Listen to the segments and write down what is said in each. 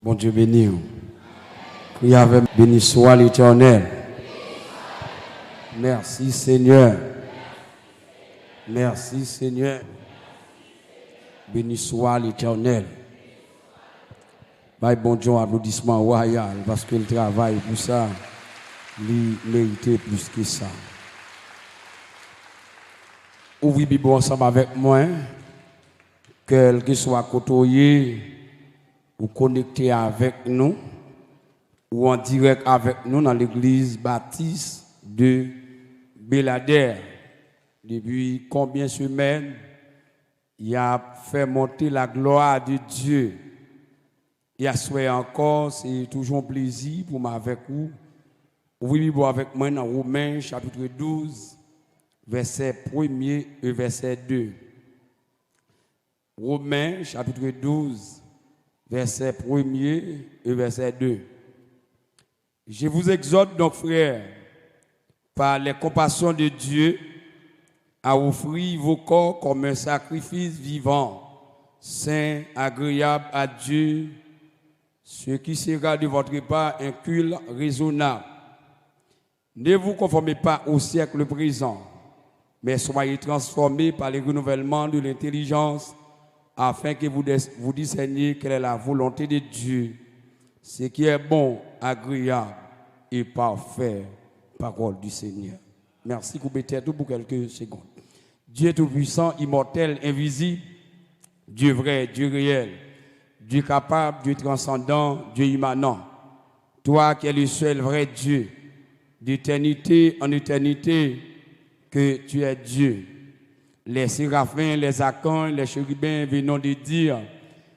Bon Dieu béni. Priez avec béni soit l'Éternel. Merci Seigneur. Merci Seigneur. Béni soit l'Éternel. Bye bon Dieu, applaudissement royal parce que le travail pour ça, il mérite plus que ça. Ouvrez Bible ensemble avec moi, quel que soit côtoyé ou connecté avec nous, ou en direct avec nous dans l'église baptiste de Belader. Depuis combien de semaines, il a fait monter la gloire de Dieu. Il a souhaité encore, c'est toujours un plaisir pour moi avec vous. Ouvrez avec moi dans Romains chapitre 12, verset 1er et verset 2. Romains chapitre 12, verset 1er et verset 2. Je vous exhorte donc, frères, par les compassions de Dieu, à offrir vos corps comme un sacrifice vivant, saint, agréable à Dieu, ce qui sera de votre part un culte raisonnable. Ne vous conformez pas au siècle présent, mais soyez transformés par le renouvellement de l'intelligence, afin que vous discerniez quelle est la volonté de Dieu, ce qui est bon, agréable et parfait. Parole du Seigneur. Merci, coupez tout pour quelques secondes. Dieu tout-puissant, immortel, invisible, Dieu vrai, Dieu réel, Dieu capable, Dieu transcendant, Dieu immanent. Toi qui es le seul vrai Dieu, d'éternité en éternité, que tu es Dieu. Les séraphins, les archanges, les chérubins venons de dire,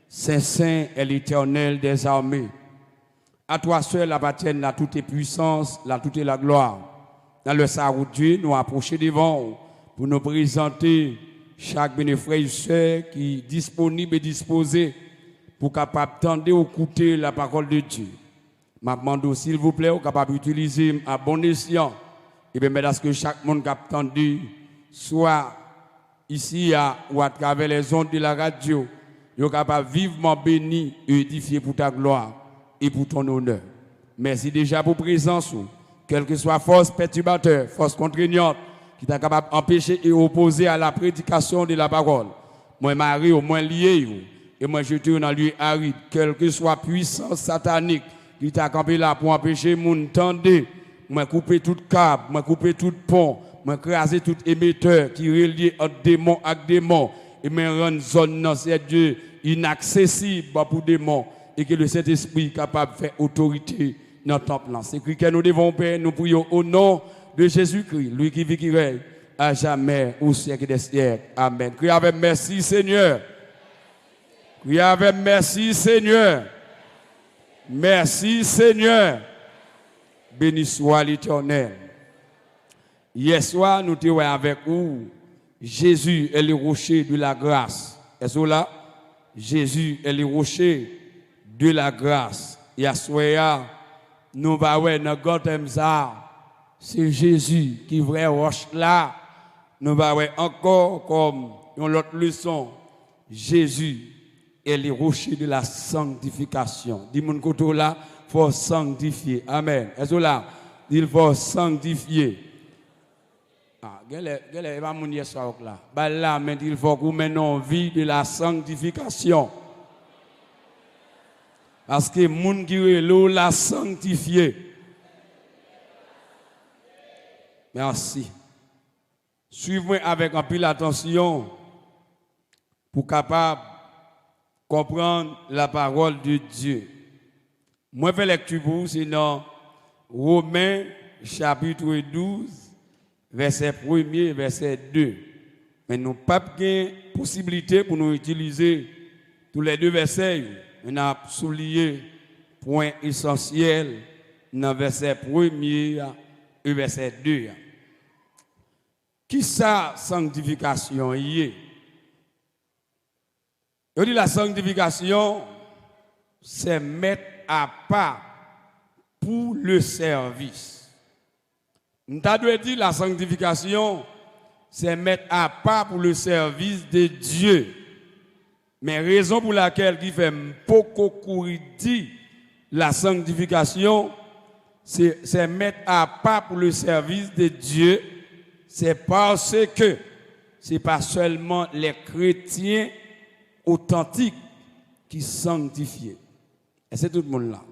Saint Saint est l'Éternel des armées. À toi seul appartiennent la toute puissance, la toute la gloire. Dans le salut Dieu, nous approcher devant pour nous présenter chaque bénéfice qui est disponible et disposé pour capable tendre ou écouter la parole de Dieu. Je demande s'il vous plaît, capable d'utiliser à bon escient et permettre à ce que chaque monde capable entendu soit ici ou à travers les ondes de la radio, est capable vivement béni et édifié pour ta gloire et pour ton honneur. Merci déjà pour présence, quelle que soit force perturbateur, force contraignante, qui t'a capable d'empêcher et opposer à la prédication de la parole. Moi, Marie, au moins lié, et moi, je te dans le lieu aride, quelle que soit puissance satanique, qui t'a campé là pour empêcher mon tendre, moi, couper tout câble, moi, couper tout pont, moi, craser tout émetteur qui est relié entre démon avec démon, et me rendre zone dans ces Dieu inaccessible pour démons. Et que le Saint-Esprit est capable de faire autorité dans le temple. C'est que nous devons, Père, nous prions au nom de Jésus-Christ, lui qui vit, qui règne à jamais, au siècle des siècles. Amen. Criez avec merci, Seigneur. Criez avec merci, Seigneur. Merci, Seigneur. Béni soit l'Éternel. Hier soir, nous étions avec vous. Jésus est le rocher de la grâce. Est-ce là? Jésus est le rocher de la grâce. Et à soir, nous va voir dans Gotham ça. C'est Jésus qui est vrai roche là. Nous va voir encore comme une autre leçon. Jésus est le rocher de la sanctification. Dis mon côté là, il faut sanctifier. Amen. Est-ce là? Il faut sanctifier. Il faut que nous menions vie de la sanctification. Parce que les gens qui l'eau l'a sanctifié. Merci. Suivez-moi avec un peu d'attention pour capable comprendre la parole de Dieu. Moi, je fais lecture pour vous, c'est dans Romains chapitre 12, verset 1er et verset 2. Mais nous n'avons pas de possibilité pour nous utiliser tous les deux versets. On a souligné point essentiel dans verset 1er et verset 2. Qui ça sanctification y? Je dis la sanctification, c'est mettre à part pour le service. Nous avons dit la sanctification, c'est mettre à part pour le service de Dieu. Mais raison pour laquelle il fait beaucoup courir dit la sanctification, c'est mettre à part pour le service de Dieu, c'est parce que ce n'est pas seulement les chrétiens authentiques qui sanctifient. Et c'est tout le monde là.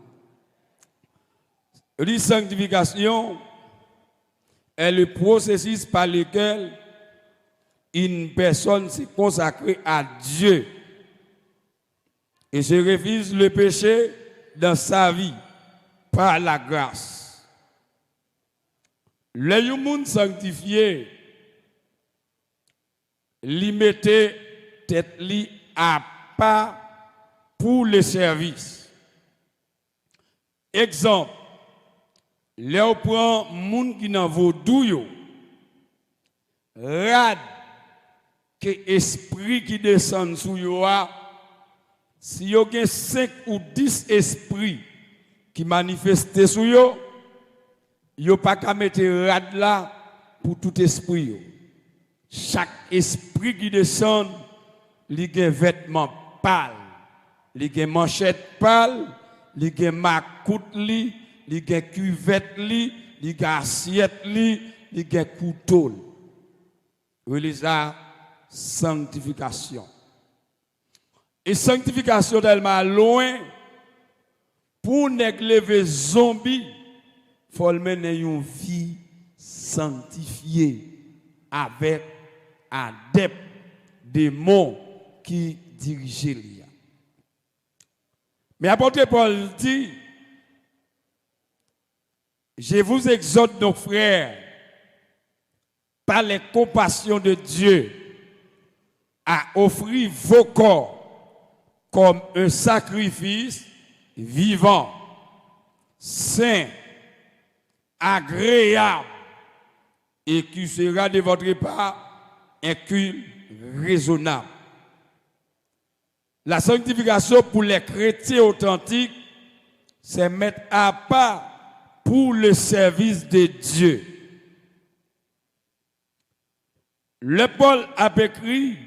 La sanctification est le processus par lequel une personne s'est consacrée à Dieu et se refuse le péché dans sa vie par la grâce. Le monde sanctifié, lui mettait tête li à part pour le service. Exemple, là on prend moun qui nan vaudou yo, rad que esprit qui descend sous yo a, si yo gen 5 ou 10 esprits qui manifestent sous yo, yo pas qu'à mettre rad là pour tout esprit yo. Chaque esprit qui descend, li gen vêtement pâle, li gen manchette pâle, li gen makout li gen cuvette li gen assiette li gen couteau. Oui, ça sanctification. Et sanctification tellement loin pour lever zombie, faut mener une vie sanctifiée avec adepte démon qui dirigeait l'IA. Mais apôtre Paul dit, je vous exhorte donc frères, par les compassions de Dieu, à offrir vos corps comme un sacrifice vivant, saint, agréable, et qui sera de votre part un culte raisonnable. La sanctification pour les chrétiens authentiques, c'est mettre à part pour le service de Dieu. Le Paul a écrit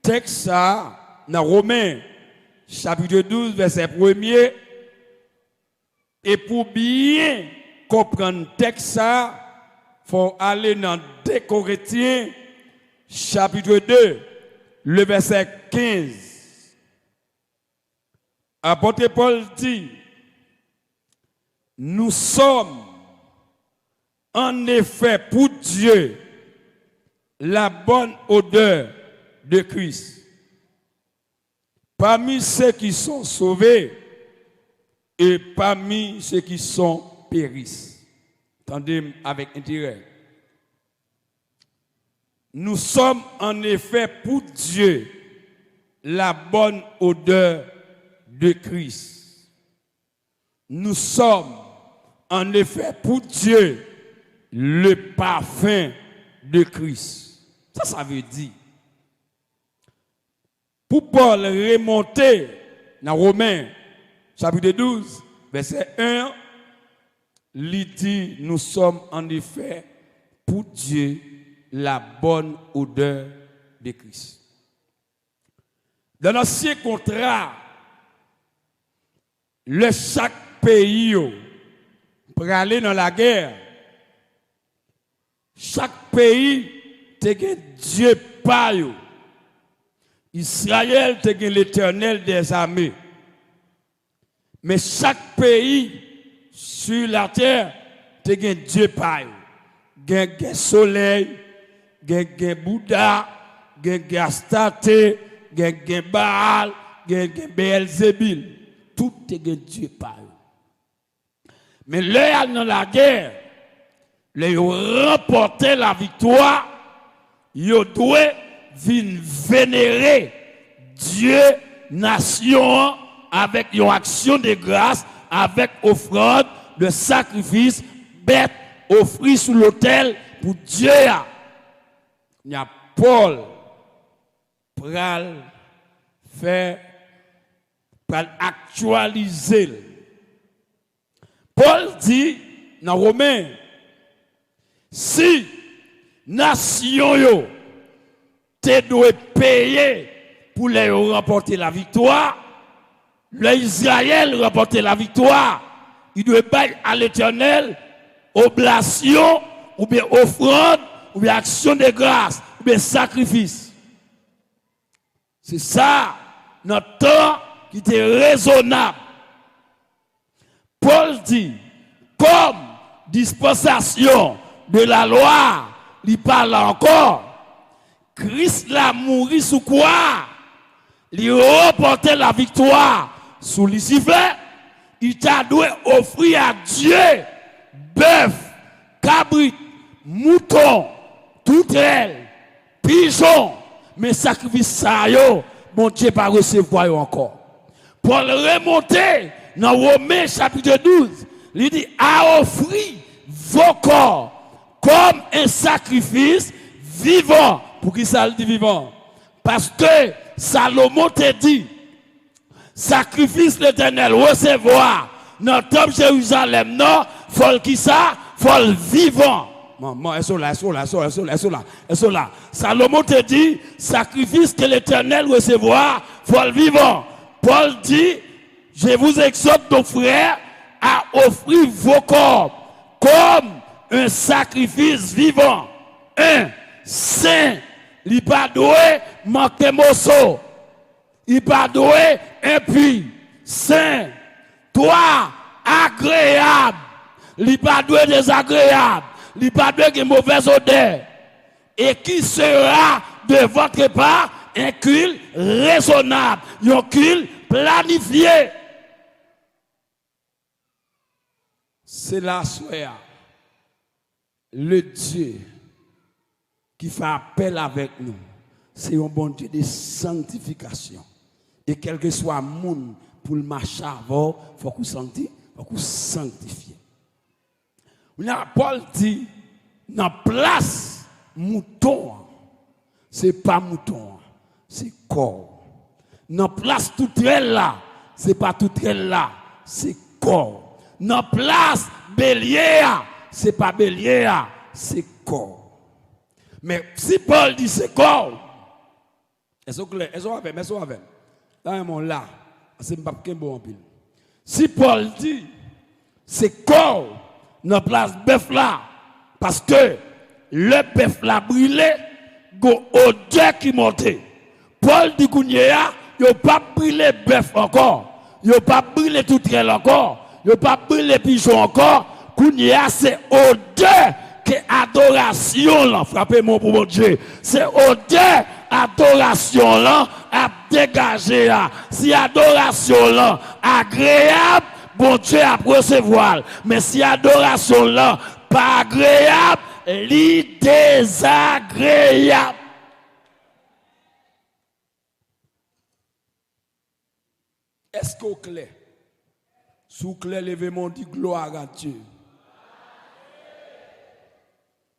texte ça dans Romains chapitre 12 verset 1er, et pour bien comprendre texte ça, faut aller dans 2 Corinthiens chapitre 2 le verset 15. Apôtre Paul dit, nous sommes en effet pour Dieu la bonne odeur de Christ. Parmi ceux qui sont sauvés et parmi ceux qui sont périssent. Attendez avec intérêt. Nous sommes en effet pour Dieu la bonne odeur de Christ. Nous sommes en effet pour Dieu le parfum de Christ. Ça veut dire, pour Paul remonter dans Romains chapitre 12, verset 1, il dit, nous sommes en effet pour Dieu la bonne odeur de Christ. Dans l'ancien contrat, chaque pays pour aller dans la guerre, chaque pays te gen Dieu pa yo. Israël te gen l'Éternel des armées. Mais chaque pays sur la terre te gen Dieu pa yo. Gen soleil, gen Bouddha, gen Astarte, gen Baal, gen Beelzebul. Tout te gen Dieu pa yo. Mais là dans la guerre, les remporter la victoire, ils doivent venir vénérer Dieu, nation, avec une action de grâce, avec offrande de sacrifice, bête, offrir sur l'autel pour Dieu. Il y a Paul pral faire, pral actualiser. Paul dit dans Romains, si nation yo te doit payer pour les remporter la victoire, l'Israël remporter la victoire, il doit bailler à l'Éternel oblation, ou bien offrande, ou bien action de grâce, ou bien sacrifice. C'est ça, notre temps qui était raisonnable. Paul dit, comme dispensation de la loi, il parle encore, Christ l'a mouru sous quoi? Il remportait la victoire sous Lucifer. Il t'a dû offrir à Dieu bœuf, cabrit, mouton, tourelle, pigeon, mais sacrifice ça, mon Dieu pas recevoir encore. Pour le remonter dans Romains chapitre 12, il dit à offrir vos corps comme un sacrifice vivant. Pour qui ça le dit vivant? Parce que Salomon te dit, sacrifice l'Éternel, recevoir dans le temple Jérusalem, non, faut qui ça? Faut le vivant. Maman, est-ce là. Salomon te dit, sacrifice que l'Éternel recevoir, faut le vivant. Paul dit, je vous exhorte, nos frères, à offrir vos corps comme un sacrifice vivant. Un, saint, il pas doué, manquer morceau. Il pas doué, impie, saint. Toi, agréable. Il pas doué, désagréable. Il pas doué, de mauvaise odeur. Et qui sera de votre part un culte raisonnable, un culte planifié. C'est là, soeur, le Dieu qui fait appel avec nous, c'est un bon Dieu de sanctification. Et quel que soit le monde pour le marcher avant, il faut qu'on sanctifie. Paul dit, dans la place mouton, c'est pas mouton, c'est corps. Dans la place tout là, c'est pas tout là, c'est corps. Dans la place bélier, c'est pas bélier, c'est corps. Mais si Paul dit c'est corps, est-ce que avec? Là, c'est pas bon en pile. Si Paul dit c'est corps dans la place bœuf là, parce que le bœuf là brûlé, go odeur qui monte. Paul dit qu'il n'y a pas brûlé bœuf encore, il n'y a pas brûlé tout trail encore, il n'y a pas brûlé pigeon encore, qu'il y a c'est odeur que adoration là, frappez-moi pour mon Dieu, c'est odeur adoration là à dégager là. Si adoration là agréable, bon Dieu a recevoir. Mais si adoration là pas agréable, li désagréable. Est-ce qu'au clair? Sous clair, levez-moi, dit gloire à Dieu.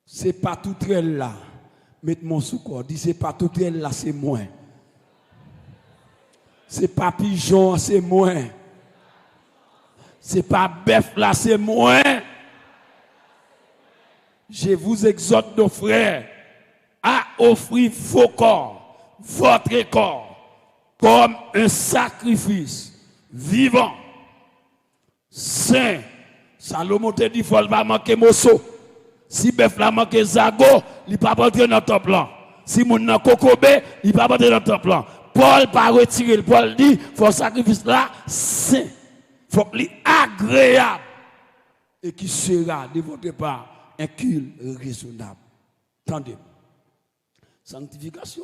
C'est pas tout très là. Mettez-moi sous corps. Dis c'est pas tout très là, c'est moins. C'est pas pigeon, c'est moins. C'est pas bœuf là, c'est moins. Je vous exhorte, nos frères, à offrir vos corps, votre corps, comme un sacrifice vivant, saint. Salomon te dit, il faut pas manquer morceau. Si bœuf la manque zago, il ne peut pas rentrer dans le temple. Si mon nan kokobé, il ne peut pas rentrer dans le temple. Paul pas retirer. Paul dit, il faut sacrifice là, saint. Il faut qu'il agréable. Et qui sera de votre part un culte raisonnable. Attendez. Sanctification.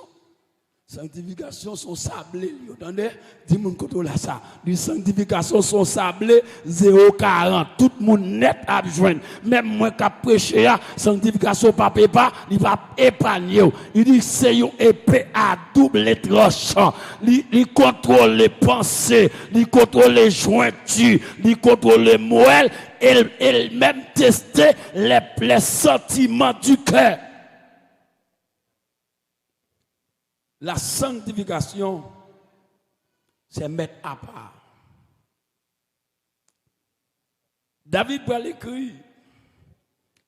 Sanctification sont sablés. Vous entendez? Dis-moi qu'on a ça. Les sanctifications sont sablés 0,40. Tout le monde net à joindre. Même moi qui prêché, sanctification pas pas, il va épargner. Il dit c'est une épée à double tranchant. Il contrôle les pensées, il contrôle les jointures, il contrôle les moelles, et même tester les sentiments du cœur. La sanctification, c'est mettre à part. David va l'écrire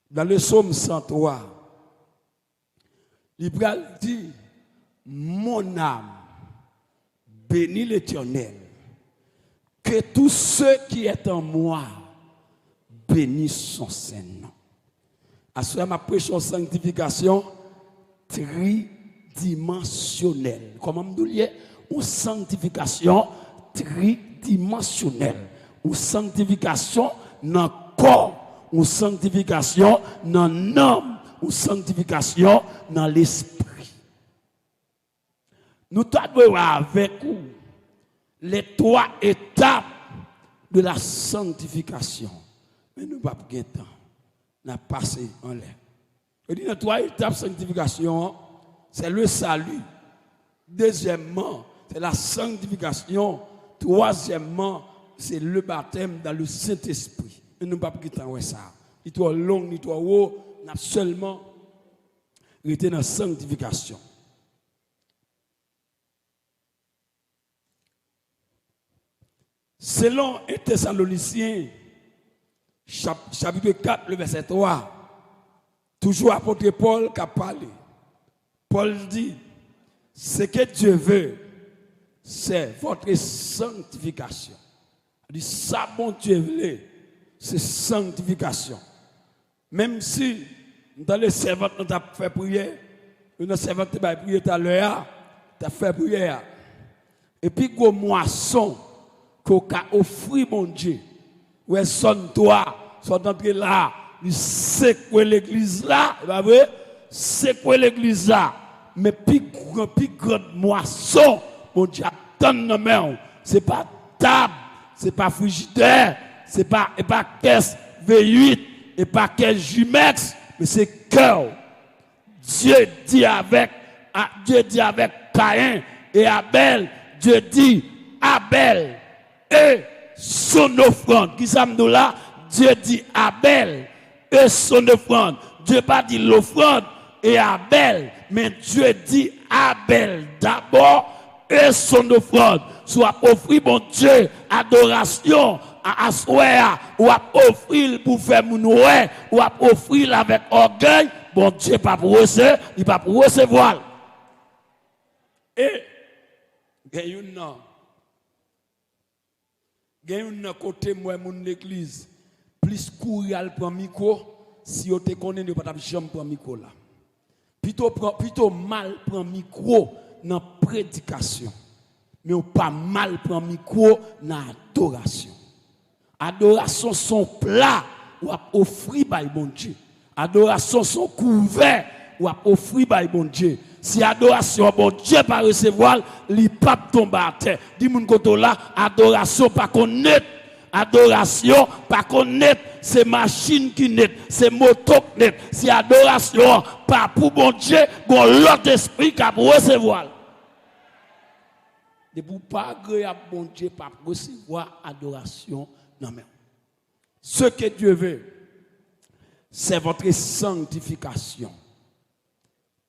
dans le psaume 103. Il va dire, mon âme bénis l'Éternel. Que tous ceux qui sont en moi bénissent son Saint-Nom. À ce moment, ma prêche en sanctification tridimensionnelle. Comment me dire? Une sanctification tridimensionnelle. Une sanctification dans le corps. Une sanctification dans l'âme. Une sanctification dans l'esprit. Nous devons avec vous les 3 étapes de la sanctification. Mais nous n'avons pas de temps. Nous avons passé en l'air. Je dis, les 3 étapes de sanctification, c'est le salut. Deuxièmement, c'est la sanctification. Troisièmement, c'est le baptême dans le Saint-Esprit. Et nous n'avons pas de temps. Ça. Ni trop long, ni trop haut. Nous avons seulement été dans la sanctification. Selon 1 Thessaloniciens, chapitre 4, le verset 3, toujours apôtre Paul qui a parlé. Paul dit, ce que Dieu veut, c'est votre sanctification. Il dit, ça, bon Dieu veut, c'est sanctification. Même si, dans les servantes, nous avons fait prière, nous avons servantes qui ont prié tout à l'heure, nous avons fait prière. Et puis, go moisson, qu'on a offert mon Dieu. Ouais, sonne-toi, soit entré là, il secouer l'église là, pas vrai? Secouer l'église là. Mais plus grande moisson, mon Dieu, attend nos mains. C'est pas table, c'est pas frigidaire, c'est pas caisse V8, et pas caisse Jumex, mais c'est cœur. Dieu dit avec Caïn et Abel, Dieu dit Abel et son offrande. Qui ça me dit là? Dieu dit Abel et son offrande. Dieu pas dit l'offrande et Abel, mais Dieu dit Abel d'abord et son offrande. Soit offrir mon Dieu adoration à assoir ou à offrir pour faire mon ouais ou à offrir avec orgueil, bon Dieu pas pour recevoir, il pas pour recevoir. Et gagne non. Gagne un côté moi mon l'église plus courir al prend micro si on te connaît ne pas jamais prendre micro là. Plutôt mal prend micro dans prédication. Mais on pas mal prend micro dans adoration. Adoration son plat ou offrir par bon Dieu. Adoration son couvert ou offrir par bon Dieu. Si adoration bon Dieu pas recevoir, li pas tomber à terre. Dis mon côté là, adoration pas connaître. Adoration pas connaître, c'est machine qui net, c'est moto qui net. Si adoration pas pour bon Dieu, gon l'autre esprit qui recevoir. De pour pas agréable bon Dieu pas recevoir adoration non mais. Ce que Dieu veut, c'est votre sanctification.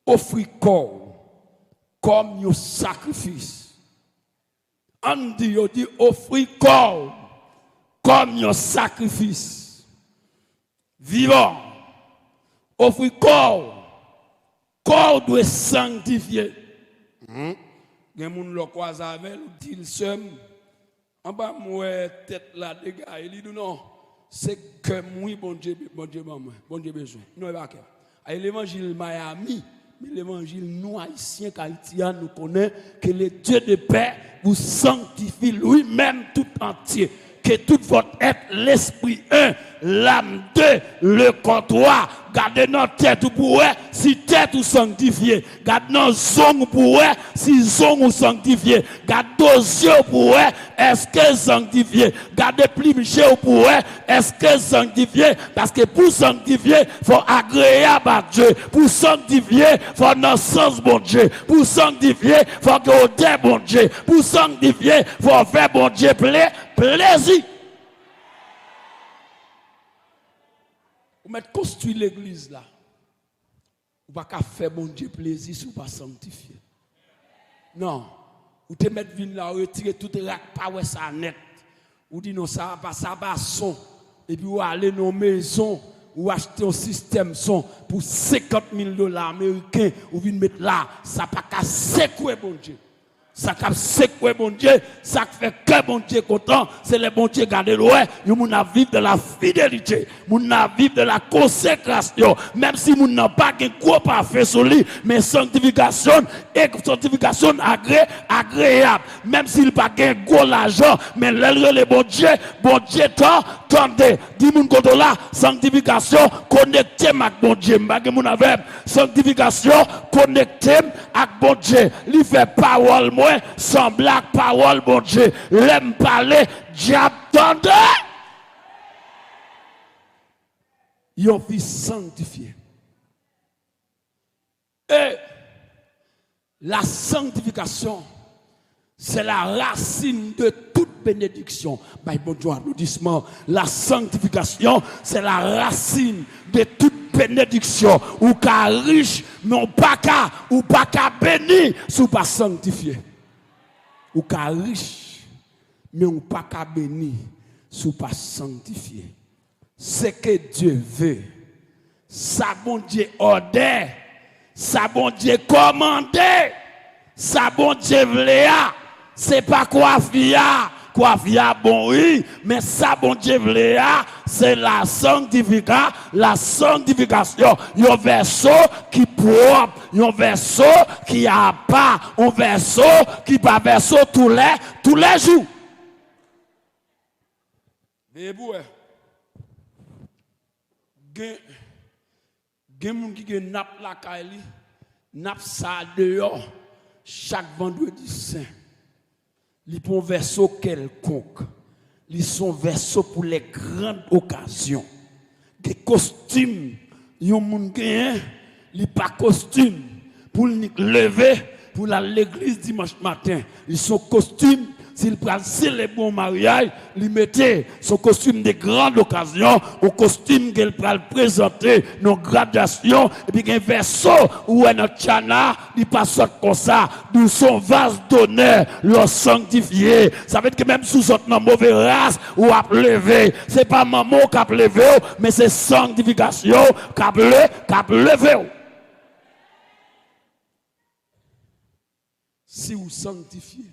Offrir corps comme un sacrifice. On dit offrir corps comme un sacrifice. Vivant. Offrir corps. Corps doit sanctifier. Il y a des gens qui croisent avec lui, dit le seum. En bas, moi, tête là, les gars, il dit non, c'est que moi, bon Dieu, bon Dieu besoin. Non, il va pas. À l'évangile Miami, mais l'évangile nous, haïtiens, haïtiens, nous connaissons que le Dieu de paix vous sanctifie lui-même tout entier. Que tout votre être, l'esprit 1, l'âme 2, le corps 3, gardez notre tête pour eux, si tête ou sanctifié. Gardez nos ongles pour eux, si ongles ou sanctifié. Gardez nos yeux pour eux, est-ce que sanctifié. Gardez plus pour eux, est-ce que sanctifié. Parce que pour sanctifier, il faut agréable à Dieu. Pour sanctifier, il faut dans sens bon Dieu. Pour sanctifier, il faut que odeur bon Dieu. Pour sanctifier, il faut faire bon Dieu plaisir. Vous mettez construire l'église là. Vous ne pouvez pas faire bon Dieu plaisir si vous ne pas sanctifier. Non. Vous te mettez vin là, retirer tout le rack, pas ouais ça net. Vous dites non, ça va pas son. Et puis vous allez dans nos maisons, ou acheter un système son pour $50,000 américains, vous venez mettre là, ça pas qu'à secouer bon Dieu. Ça cap secouer bon Dieu, ça fait que bon Dieu content, c'est le bon Dieu garder loin, moun a vivre de la fidélité, moun a vivre de la consécration, même si moun n'a pas de gros parfait sur lui, mais sanctification et sanctification agréable, même s'il pas de gros l'argent, mais le bon Dieu tendez, dis moun koto là, sanctification connecté avec bon Dieu, m'bagé moun avec sanctification connecté avec bon Dieu, lui fait parole sans blague parole bon Dieu l'aime parler diable tendez yon vie sanctifié et la sanctification c'est la racine de toute bénédiction. Bon Dieu, applaudissement. La sanctification, c'est la racine de toute bénédiction. Ou ka riche, mais ou pas ka béni, sous pas sanctifié. Ou ka riche, mais ou pas ka béni, sous pas sanctifié. Ce que Dieu veut, ça bon Dieu ordonne, ça bon Dieu commande, ça bon Dieu voulait. C'est pas quoi fier bon oui, mais ça bon Dieu voulait, c'est la sanctification, un verso qui propre, un verso qui a pas, un verso qui pas verso tous les jours. Debout gen moun qui gen nap la kaili, nap sa dehors chaque vendredi saint. Li pour un verso quelconque. Li son verso pour les grandes occasions. Des costumes, yon moun gen, li pas costume pour lever pour l'église dimanche matin. Ils sont costumes s'il prend célébrer bon mariage, il mettait son costume de grande occasion, au costume qu'elle prend présenter nos gradations, et puis un verso où un chana, il passe comme ça, d'où son vase d'honneur, leur sanctifié. Ça veut dire que même sous son mauvaise race, ou à lever, c'est pas maman qui a levé, mais c'est sanctification qui a levé. Si vous sanctifiez,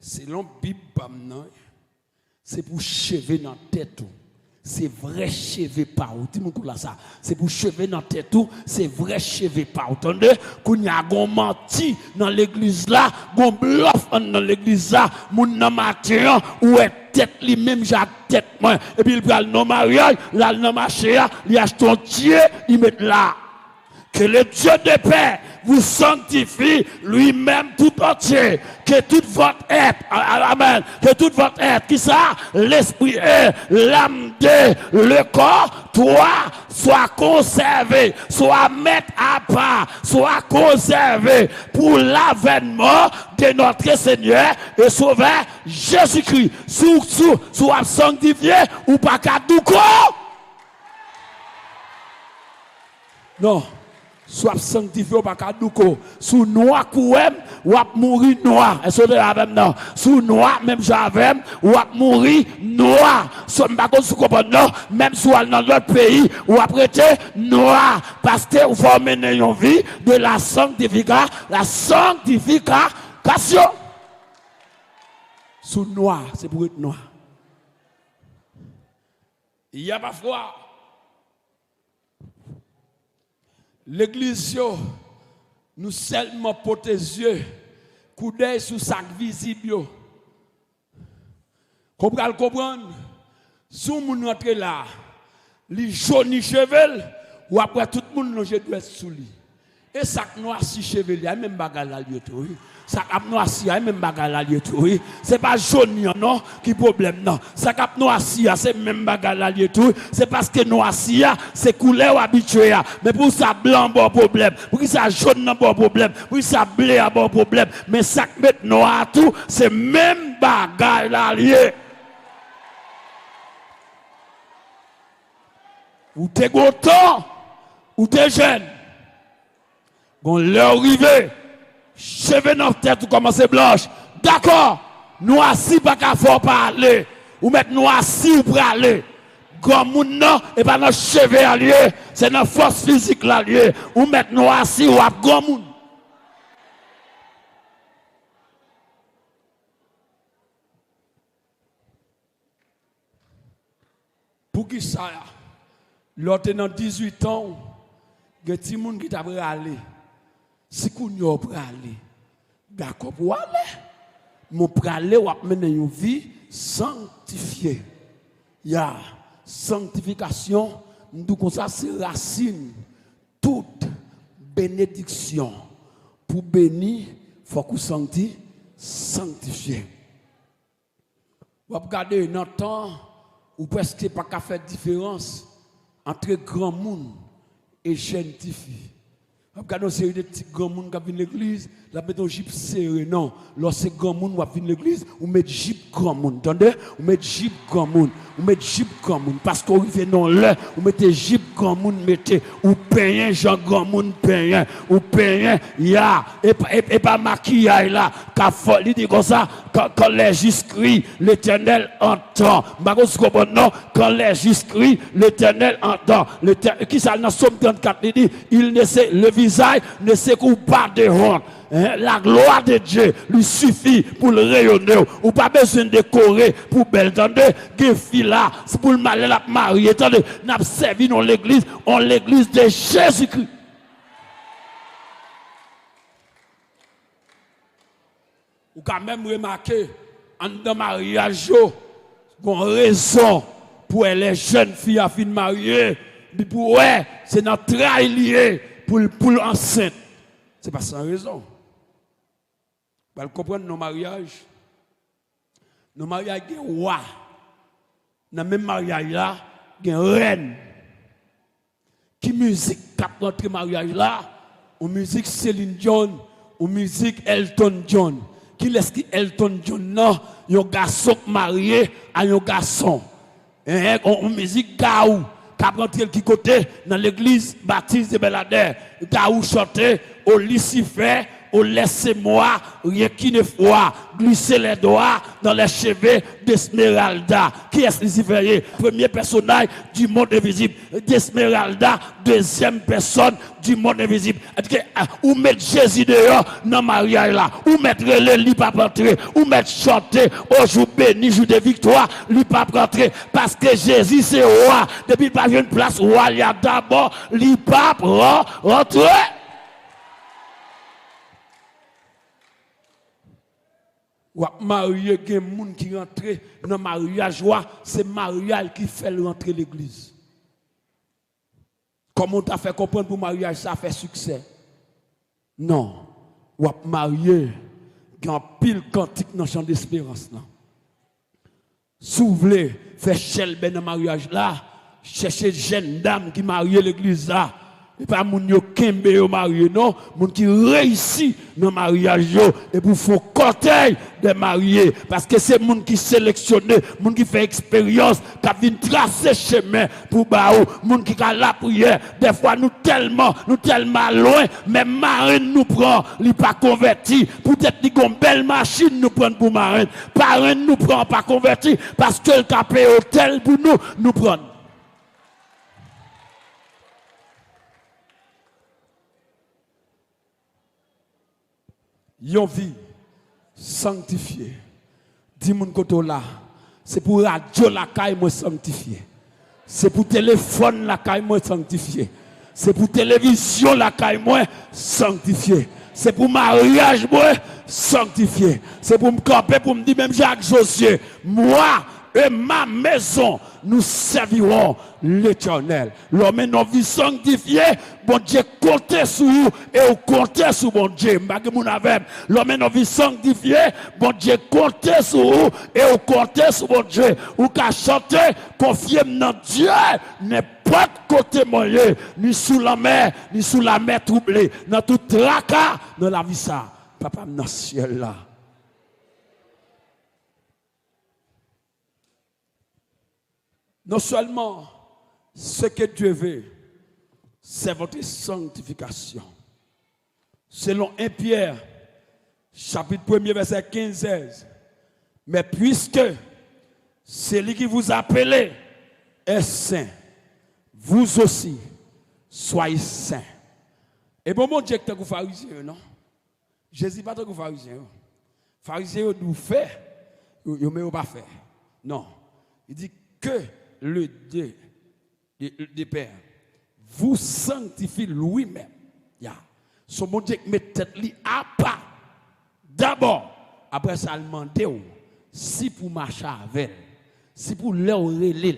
selon Bible, c'est pour cheveux dans la tête. C'est vrai cheveux par où. Ça. C'est pour cheveux dans la tête. C'est vrai cheveux par où. Attendez, qu'on y a gon menti dans l'église là, gon bluff dans l'église là, moun nan matin ou est tête lui-même, j'ai tête moi. Et puis il prend le mariage, là le marché, il achète un Dieu, il met là. Que le Dieu de paix vous sanctifie lui-même tout entier. Que tout votre être, amen, que tout votre être, qui ça, l'esprit est, l'âme de, le corps, toi, soit conservé, soit mis à part, soit conservé pour l'avènement de notre Seigneur et Sauveur Jésus-Christ. Soit sanctifié ou pas qu'à douko. Non. Soit sanctifié ou pas kadouko sous noir kouem ou a mourir noir est-ce que avec non sous noir même j'avais ou a mourir noir soit pas qu'on se comprend non même soit dans notre pays ou a prêté noir parce que vous faut mener une vie de la sanctification sous noir c'est pour être noir. Il y a parfois l'église, nous seulement porter les yeux, coup d'œil sur sac visible. Comprendre? Si on rentre là, les jaunes cheveux, ou après tout le monde nous doit sous lui. Et sac noir si cheveux, il y a même bagarre là tout. Ça cap noir si même bagarre là tout. C'est pas jaune non qui problème non. Ça cap noir si c'est même bagarre là tout. C'est parce que noir si c'est couleur habituée. Mais pour ça blanc bon problème, pour ça jaune bon problème, pour ça bleu bon problème. Mais ça met noir tout, c'est même bagarre là lié. Ou t'es content ou t'es jeune. Quand l'heure arrivée, cheveux dans la tête ou commencer blanche. D'accord, nous assis pas qu'à faut parler. Ou mettre nous assis ou pour aller. Comme moun non, et pas nos cheveux alliés, c'est notre force physique alliée. Ou mettre nous assis ou à grand moun. Pour qui ça? L'autre dans 18 ans, il y a des gens qui t'a aller. Si vous pouvez aller, d'accord, pour aller. Mon aller, ou mener une vie sanctifiée. Il y a sanctification, nous comme ça, c'est racine. Toute bénédiction. Pour bénir, il faut que vous sanctifié. Vous regardez dans le temps où presque pas qu'à faire différence entre grand monde et jeune filles. Vous regardez une série de petits grands monde qui viennent à l'église, la mettez un jeep serré. Non, lorsque grand monde qui vient à l'église, vous mettez jeep grand monde. Entendez? Vous mettez jeep grand monde. Vous mettez jeep grand monde. Parce que vous arrivez dans l'air, vous mettez jeep grand monde, mettez, ou payez, Jean grand monde payez, ou payez, ya, et pas maquillage là, il dit comme ça, quand les justes crient, l'Éternel entend. Non, quand les justes crient, l'Éternel entend. Qui ça dans Somme 34, il dit, il ne sait, le visage ne se coupe pas de honte. La gloire de Dieu lui suffit pour le rayonner. Ou pas besoin de décorer pour belle. Attendez, que fille là, c'est pour le mal la marier. Attendez, n'a servi dans l'église, en l'église de Jésus-Christ. Ou quand même remarquer, en dans mariage, bon raison pour les jeunes filles à fin de marier. Mais pour ouais, c'est notre lié pour l'enceinte. C'est pas sans raison. Vous comprenez nos mariages. Nos mariages, il y a un roi. Dans le même mariage là, il y a une reine. Qui musique cap notre mariage là? Ou musique Céline Dion, ou musique Elton John. Qui laisse Elton John non? Un garçon marié à un garçon. On musique Gaou. Cap rentrer qui côté dans l'église baptiste de Belader. Gaou chanter au Lucifer. Oh, laissez-moi, rien qui ne foi, glisser les doigts dans les cheveux d'Esmeralda. Qui est Lucifer? Premier personnage du monde invisible. D'Esmeralda, deuxième personne du monde invisible. Ou mettre Jésus dehors dans le mariage là. Ou mettre le lit pas rentrer. Ou mettre chanter au jour béni, jour de victoire, lit pas rentrer. Parce que Jésus c'est roi. Depuis pas une place roi, il y a d'abord lit pas rentrer. Ou marié, il y a des gens qui rentrent dans le mariage, c'est le mariage qui fait rentrer l'église. Comment tu as fait comprendre pour le mariage, ça fait succès? Non. Ou marié, il y a un pile cantique dans le champ d'espérance. Si vous voulez faire chelbe dans le mariage là, cherchez une jeune dame qui marie l'église là. Et pas moun yo kembe yo marié non, moun qui réussit dans le mariage yo et pour faire cortège des mariés parce que c'est moun qui sélectionné, moun qui fait expérience, qui vient tracer chemin pour baou, moun qui a la prière. Des fois nous tellement loin, mais marine nous prend, li pas converti, peut-être li gon belle machine nous prend pour marine, parrain nous prend pas converti parce que le capé hôtel pour nous prend. Yon vie sanctifiée. Dis mon côté là, c'est pour radio la caille moi sanctifié. C'est pour téléphone la caille moi sanctifié. C'est pour télévision la caille moi sanctifié. C'est pour mariage moi sanctifié. C'est pour me camper pour me dire même Jacques Josier, moi et ma maison, nous servirons l'Éternel. L'homme nos vies sanctifiée, bon Dieu comptez sur vous et vous comptez sur bon Dieu. L'homme nos vies sanctifiée, bon Dieu comptez sur vous et vous comptez sur bon Dieu. Ou qu'à chanter, confiez dans Dieu, n'est pas de côté moyen, ni sous la mer troublée, dans tout tracas, dans la vie ça. Papa, dans le ciel là. Non seulement ce que Dieu veut, c'est votre sanctification. Selon 1 Pierre, chapitre 1er, verset 15-16. Mais puisque celui qui vous appelle est saint, vous aussi soyez saints. Et bon, mon Dieu, que vous pharisiens, non? Jésus pas que vous pharisiens. Pharisiens, vous faites, vous ne pas faire. Non. Il dit que le Dieu des pères vous sanctifie lui-même. Son bon Dieu met tête li à part. D'abord, après ça, il demande si pour marcher avec elle, si pour leur relire,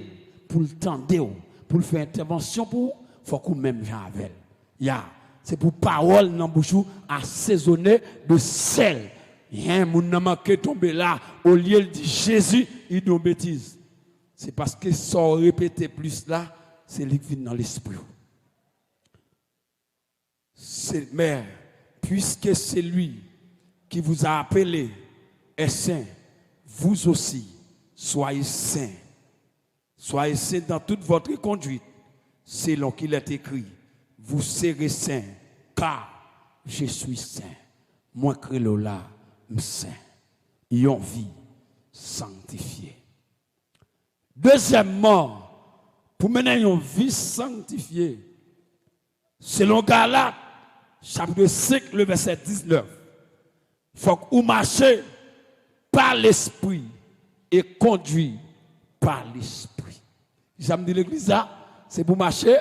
pour le tendre, pour faire intervention pour, il faut qu'on même avec elle. C'est pour parole dans bouche assaisonner de sel. Rien moun n'a manqué tomber là au lieu de Jésus, il dit bêtise. C'est parce que sans répéter plus là, c'est lui qui vient dans l'esprit. Mais puisque c'est lui qui vous a appelé est saint, vous aussi soyez saints. Soyez saints dans toute votre conduite, selon qu'il est écrit. Vous serez saints, car je suis saint. Moi, Crélola, saint. Yon vie sanctifiée. Deuxièmement, pour mener une vie sanctifiée, selon Galates, chapitre 5, le verset 19, il faut que vous marchez par l'esprit et conduit par l'esprit. J'aime dire l'église là, c'est pour marcher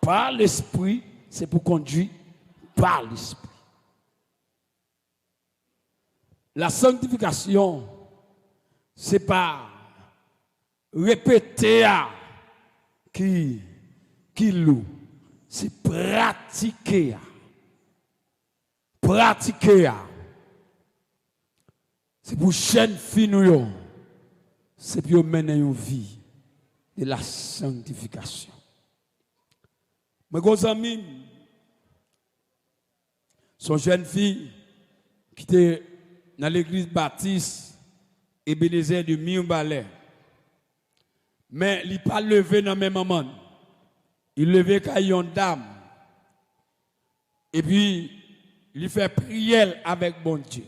par l'esprit, c'est pour conduire par l'esprit. La sanctification, c'est pas répéter qui loue, c'est pratiquer. Pratiquer. C'est pour chaîne fine, c'est pour mener une vie de la sanctification. Mes gros amis, son jeune fille qui était dans l'église baptiste Ebenezer de Miumbalais, mais il n'est pas levé dans le même moment. Il levé quand il y a une dame. Et puis, il fait prière avec bon Dieu.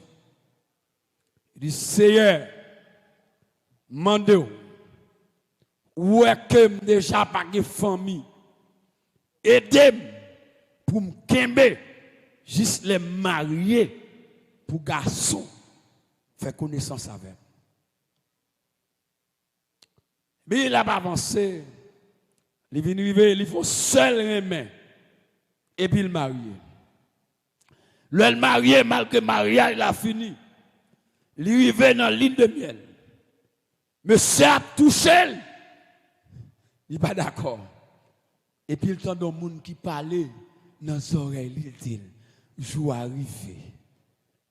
Il dit, Seigneur, mandez-vous, où est que déjà pas de famille? Aidez-moi pour me kembe, juste les marier pour garçon, faire connaissance avec. Mais il n'a pas avancé. Il vient arriver, il faut seul remettre. Et puis il marie. Le marié, malgré le mariage, il a fini. Il arrive dans la ligne de miel. Monsieur a touché. Il n'est pas d'accord. Et puis il entend des gens qui parlaient dans les oreilles. Il dit, je vais arriver.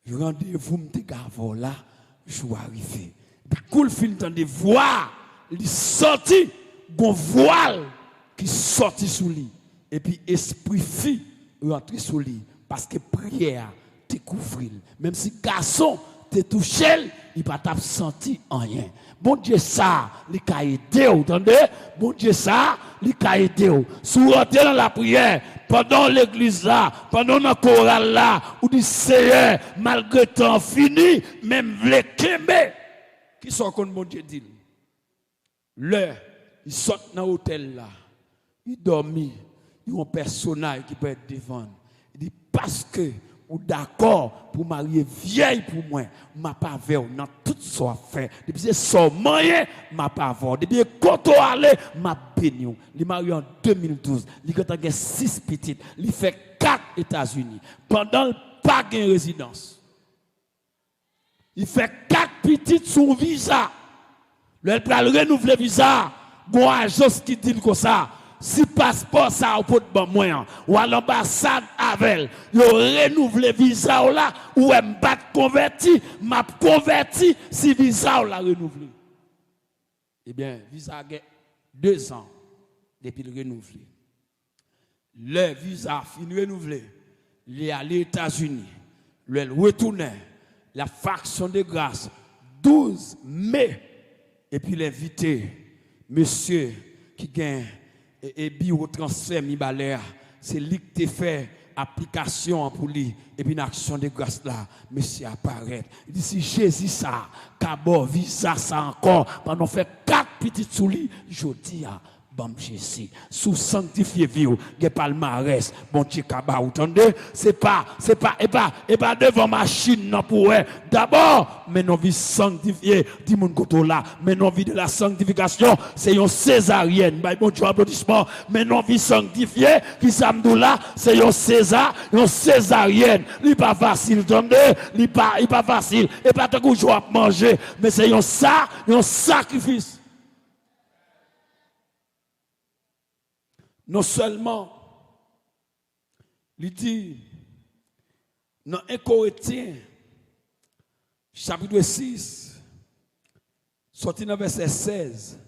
Rendez-vous, m'te gavo là, je vais arriver. Puis cool fin de voir, il sorti, bon voile qui sorti sous lui. Et puis esprit fille rentre sous lui. Parce que prière te couvre. Même si garçon te touché, il va pas senti rien. Bon Dieu ça, il a aidé, vous entendez? Bon Dieu ça, il a aidé. Si vous rentrez dans la prière, pendant l'église là, pendant la chorale là, vous dites Seigneur, malgré temps fini, même vle kembe. Qui sont comme bon Dieu dit? Là, ils sortent dans l'hôtel là, ils dorment, ils ont un personnage qui peut être devant. Il dit parce que ou d'accord pour marier vieille pour moi, m'a pas vers dans tout ça fait. Depuis c'est son moyen, m'a pas voir. Depuis quand on aller, m'a béni. Il marié en 2012, il a 6 petites, il fait 4 États-Unis. Pendant le pas de résidence. Il fait 4 petites sous visa. Le peut renouveler visa, bon agence qui dit comme ça. Si passeport ça au pot de moyen ou à l'ambassade avec yo renouveler visa là ou m'pas converti m'a converti si visa la renouvelé. Eh bien visa a 2 ans depuis le renouvelé. Le visa fini renouvelé, il est allé aux États-Unis, le retourné la faction de grâce 12 mai et puis l'invité monsieur qui gagne et biotransfert mi balère c'est lui qui te fait application pour lui et puis une action de grâce là monsieur apparaît il dit si Jésus ça d'abord visa ça encore pendant fait 4 petites sous lui je dis Bam Jésus, sous sanctifié vieux, des palmarès, bon Tchikaba, vous entendez? C'est pas devant machine non pour d'abord, mais non vie sanctifiée, dis mon côté là, mais non vie de la sanctification, c'est une césarienne, bah bon Dieu applaudissement, mais non vie sanctifiée, qui samedi là, c'est une césarienne, il pas facile, entendez? Il pas facile, et pas tout jour à manger, mais c'est un sacrifice. Non seulement, il dit, dans 1 Corinthiens, chapitre 6, sorti dans verset 16,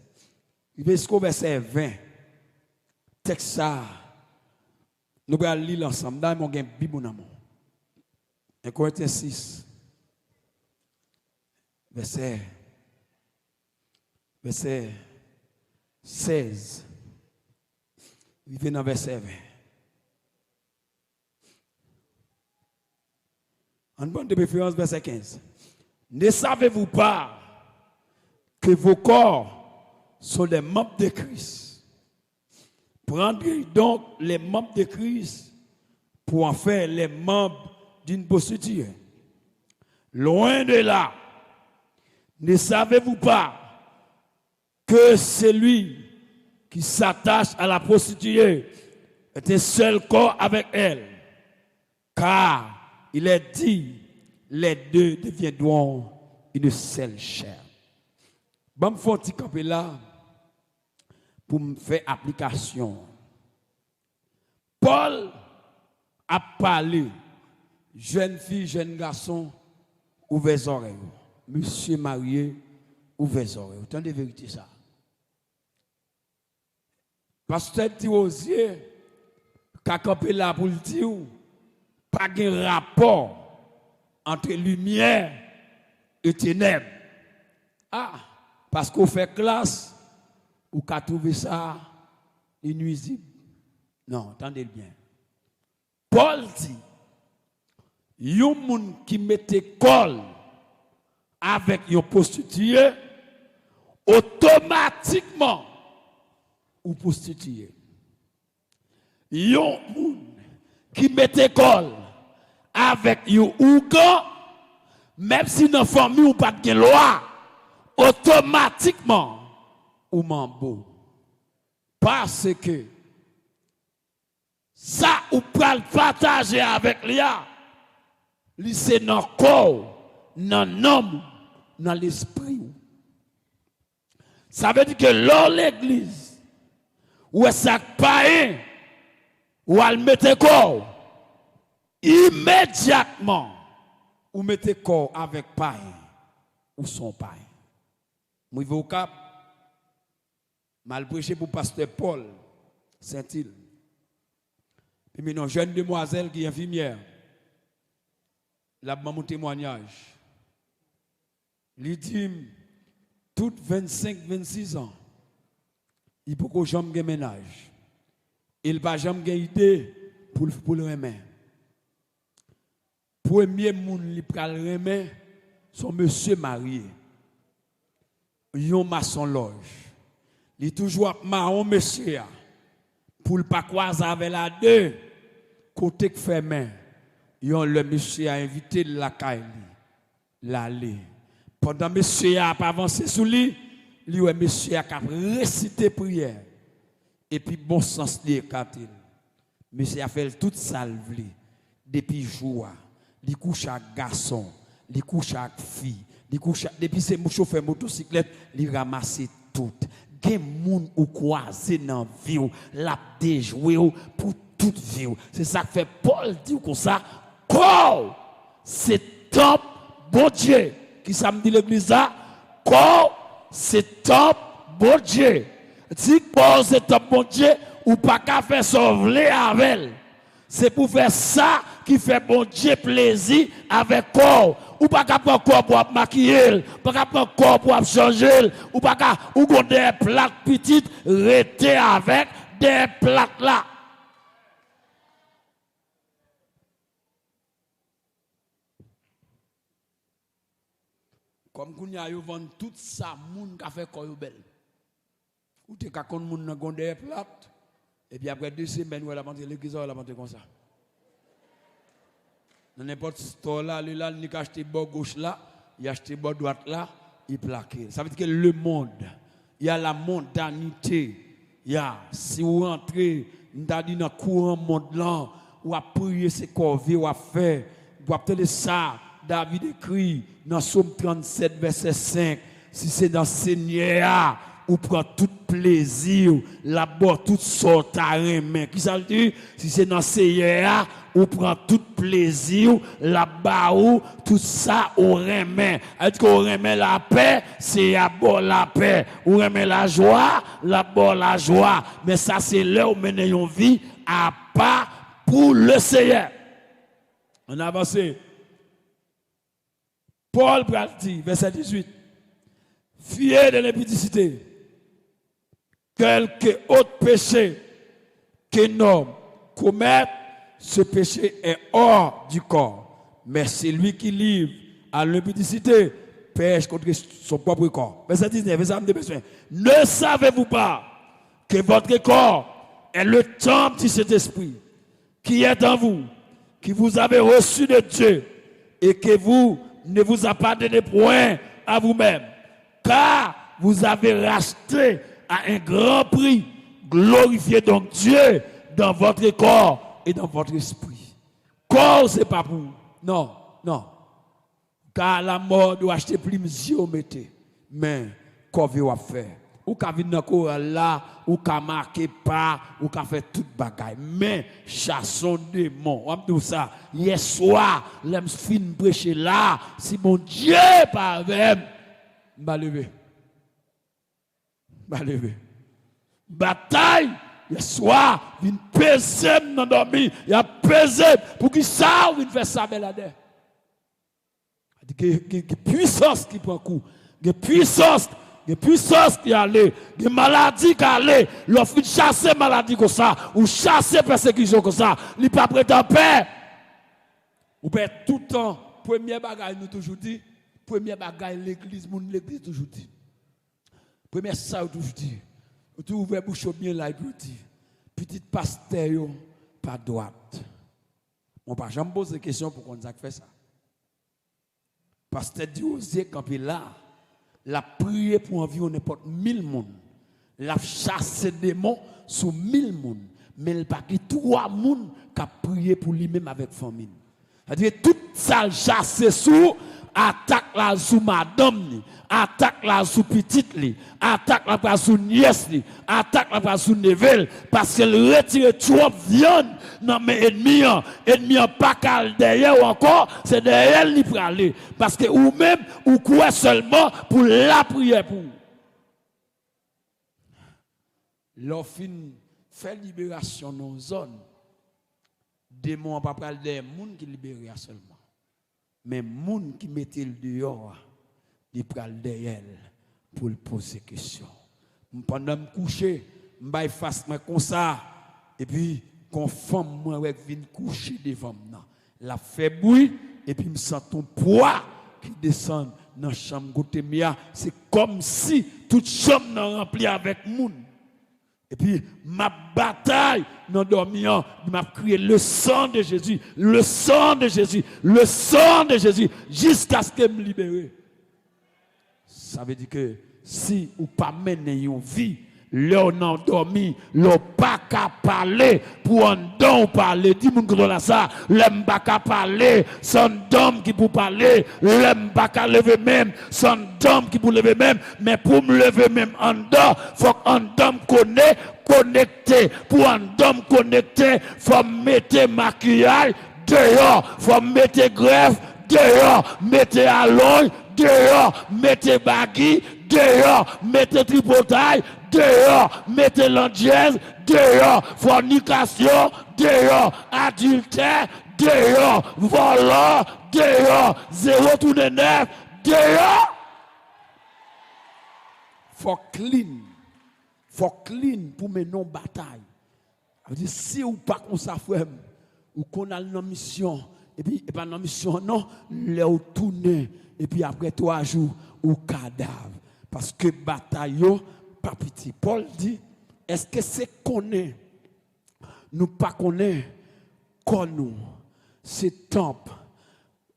il va jusqu'au verset 20. Texte ça, nous allons lire ensemble. Dans mon Bible, 1 Corinthiens 6, verset 16. Il vient dans verset 20. En bonne de préférence, verset 15. Ne savez-vous pas que vos corps sont les membres de Christ? Prendrez donc les membres de Christ pour en faire les membres d'une prostituée. Loin de là, ne savez-vous pas que celui qui s'attache à la prostituée est un seul corps avec elle, car il est dit, les deux deviendront une seule chair. Je vais faire un petit camper là pour me faire application. Paul a parlé, jeune fille, jeune garçon, ouvrez les oreilles. Monsieur marié, ouvrez les oreilles. Autant de vérité ça. Pasteur Thierry, qui a campé là pour le dire, pas de rapport entre lumière et ténèbres. Ah, parce qu'on fait classe, ou qu'a trouvé ça inuisible. Non, attendez bien. Paul dit, yon moun qui mette col avec yon prostituée, automatiquement, ou prostituée. Yon moun qui mette col avec yon ougan, même si dans la famille ou pas de loi, automatiquement, ou mambo. Parce que ça ou pral partager avec l'IA, c'est dans le corps, dans l'homme, dans l'esprit. Ça veut dire que lors l'église, ou est ça païen, ou elle mette corps, immédiatement, ou mette corps avec païen, ou son païen. Moi, je vais au Cap, mal prêché pour pasteur Paul Saint-Île. Et puis, une jeune demoiselle qui est infirmière, là, mon témoignage. Il dit, toutes 25-26 ans, il faut que j'aime un ménage. Il va jamais une idée pour le remettre. Premier monde qui peut le remettre, son monsieur marié. Yon maçon loge. Il est toujours marron monsieur pour ne pas croiser avec la deux côté que fait main. Yon le monsieur a invité la caille l'aller. Pendant monsieur a pas avancé sous lui, lui monsieur a récité prière. Et puis bon sens li quand monsieur a fait toute salve depuis jour. Il couche avec garçon, il couche avec fille. Depuis c'est mon chauffeur motocyclette, il ramasse tout. Gen moun ou croisé dans vie la déjoué pour toute vie. C'est ça que fait Paul dit comme ça. Corps, c'est top bon Dieu. Qui ça me dit l'église là? Corps, c'est top bon Dieu. Si corps c'est top bon Dieu ou pas qu'à faire sauver avec elle. C'est pour faire ça qui fait bon Dieu plaisir avec corps. Ou pas qu'à prendre corps pour maquiller, pas qu'à prendre corps pour changer, ou pas qu'à ou des plaques petites, rester avec des plaques là. Comme qu'on y a eu vendu tout ça, moun qui a fait corps belle. Ou t'es qu'à contre moun nan gonde plate. Et puis après 2 semaines, ou elle a monté l'église, elle a monté comme ça. Dans n'importe store là, il a acheté bord gauche là, il a acheté bord droite là, il plaqué. Ça veut dire que le monde, il y a la mondanité. Il y a, si vous rentrez dans le courant monde là, ou à prier ses corvées, ou à faire, ou à peut-être ça, David écrit dans Psaume 37, verset 5, si c'est dans Seigneur, ou prend tout plaisir, là-bas, toute sorte à remet. Qui ça le dit? Si c'est dans Seigneur, ou prend tout plaisir, là-bas, ou tout ça, on remet. Est-ce qu'on remet la paix? C'est là-bas la paix. On remet la joie, là-bas la joie. Mais ça, c'est là où mener une vie à pas pour le Seigneur. On avance. Paul dit, verset 18. Fiez de l'impudicité. Quelque autre péché qu'un homme commet, ce péché est hors du corps. Mais c'est lui qui livre à l'impudicité, pêche contre son propre corps. Verset 19, verset 22. Ne savez-vous pas que votre corps est le temple du Saint-Esprit qui est en vous, qui vous avez reçu de Dieu et que vous ne vous appartenez point à vous-même, car vous avez racheté à un grand prix. Glorifiez donc Dieu dans votre corps et dans votre esprit. Corps, c'est pas pour. Non, non. Car la mort doit acheter plus de mettez. Mais, corps va faire. Ou qu'à venir dans corps là, ou qu'à marquer pas, ou qu'à faire toute bagaille. Mais, chassons démons. On dit ça. Hier soir, l'aime fin prêcher là. Si mon Dieu pas avec, m'a levé. Bataille, le soir, il pèse dans dormir, il a pesé pour qu'il ça il fait ça belade. Il y a puissance qui prend coup, il y a puissance qui allait, il y a maladie qui allait, l'offre chasser maladie comme ça, ou chasser persécution comme ça, il pas prêt en paix. Ou bien tout le temps, première bagaille nous toujours dit, première bagaille l'église toujours dit. Première ça toujours dit. Tu ouvres bouche bien là et puis dit petite pasteur pas droite. On pas jamais poser question pour qu'on fait ça. Pasteur dit oser camper là, la prier pour environ n'importe 1000 personnes. La chasser démons sur 1000 personnes, mais il pas que 3 personnes qui prié pour lui-même avec famille. C'est-à-dire toute ça chasser sous attaque la sous madame, attaque la sous petite, attaque la sous nièce, attaque la sous neveu, parce qu'elle retire trop viande dans mes ennemis, ennemis pas cal derrière ou encore, c'est derrière elle pour aller, parce que ou même ou quoi seulement pour la prière pour. L'offre fait libération dans zone. Démon pas parler des gens qui libèrent seulement. Mais les gens qui mettent le dehors, ils prennent derrière pour le poser question. Pendant que je couche, je face comme ça. Et puis, quand femme vient coucher devant moi, la fait bruit, et puis je sens ton poids qui descend dans la chambre. C'est comme si toute chambre est remplie avec monde. Et puis, ma bataille dans dormant, m'a crié le sang de Jésus, le sang de Jésus, le sang de Jésus, jusqu'à ce que me libère. Ça veut dire que si ou pas mener une vie, l'on a dormi, l'on pas qu'à parler, pour un don parler, dis-moi que là ça, l'on pas qu'à parler, son d'homme qui pour parler, l'on pas qu'à lever même, son d'homme qui pour lever même, mais pour me lever même en dedans, faut qu'un homme connecté, pour un homme connecté, faut mettre maquillage dehors, faut mettre greffe dehors, mettre alloy dehors, mettre bagui dehors, mettre tripotaille dehors, mettez l'andièse, dehors, fornication, dehors, adultère, dehors, volant, dehors, 0 tourne 9, dehors. Faut clean pour mener une bataille. Si ou pas qu'on s'affirme, ou qu'on a une mission, et puis pas une mission, non, les tourner, et puis après 3 jours, ou cadavre. Parce que bataille, pas petit. Paul dit, est-ce que c'est qu'on est, nous pas connaît, qu'on nous, c'est temple,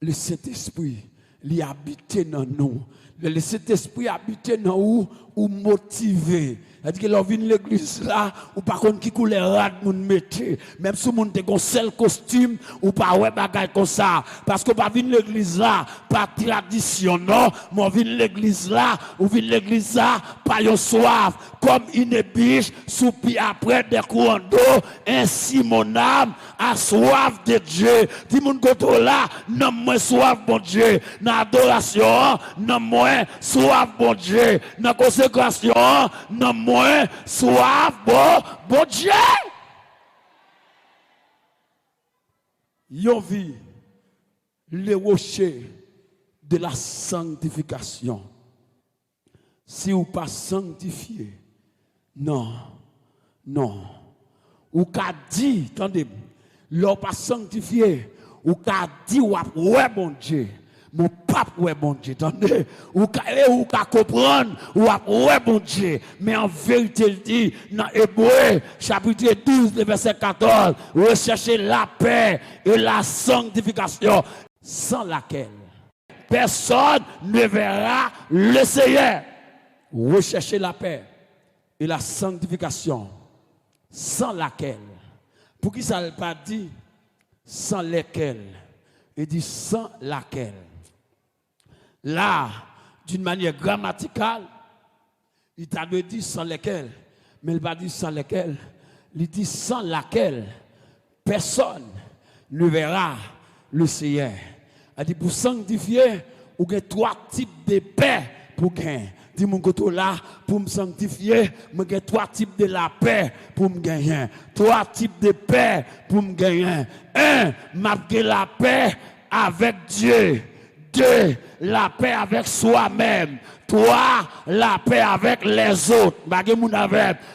le Saint-Esprit, il habite dans nous. Le Saint-Esprit habite dans nous ou motivé. C'est-à-dire que l'on vient de l'église là, ou par contre qui coule rad moun mette, même si moun te gon seul costume ou pas ouais bagay comme ça parce que pas vinn l'église là par tradition non, mais vinn l'église là ou vinn l'église là par yon soif comme une biche soupi après des courants d'eau, ainsi mon âme a soif de Dieu. Dis moun koto là, non moins soif bon Dieu, dans adoration, non moins soif bon Dieu, dans consécration, non moins soif bon Dieu. Yon vie le rocher de la sanctification. Si ou pas sanctifié, non. Ou qu'a dit, attendez, l'on pas sanctifié, ou qu'a dit ouais bon Dieu. Mon pape, ouais, bon Dieu, attendez, ou ka comprendre, ouais, bon Dieu, mais en vérité, il dit, dans Hébreu, chapitre 12, verset 14, recherchez la paix et la sanctification, sans laquelle personne ne verra le Seigneur. Recherchez la paix et la sanctification, sans laquelle, pour qui ça n'a pas dit, sans lesquelles, il dit sans laquelle. Là, d'une manière grammaticale, il t'a dit sans lesquelles, mais il va dire sans lesquelles, il dit sans laquelle personne ne verra le Seigneur. Il dit pour sanctifier, ou il y a 3 types de paix pour gagner. Dis mon côté là, pour me sanctifier, il y a 3 types de la paix pour me gagner. 3 types de paix pour me gagner. 1, m'a la paix avec Dieu. 2, la paix avec soi-même. 3, la paix avec les autres.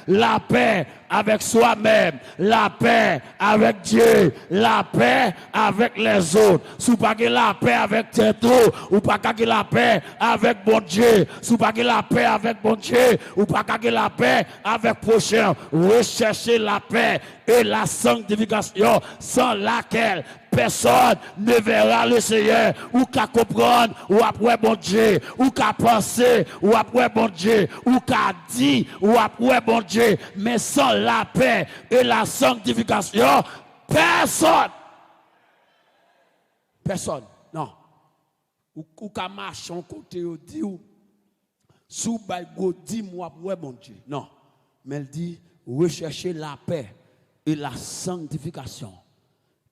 La paix avec soi-même. La paix avec Dieu. La paix avec les autres. Si vous pas la paix avec Théto, ou pas la paix avec bon Dieu. Si vous pas la paix avec bon Dieu, ou pas la paix avec prochain. Recherchez la paix et la sanctification sans laquelle personne ne verra le Seigneur, ou qu'à comprendre, ou après bon Dieu, ou qu'à penser, ou après bon Dieu, ou qu'à dire, ou après bon Dieu, mais sans la paix et la sanctification, personne, non, ou qu'à marcher en côté, ou dit, ou sous baïgo, dit moi après bon Dieu, non, mais elle dit, recherchez la paix et la sanctification,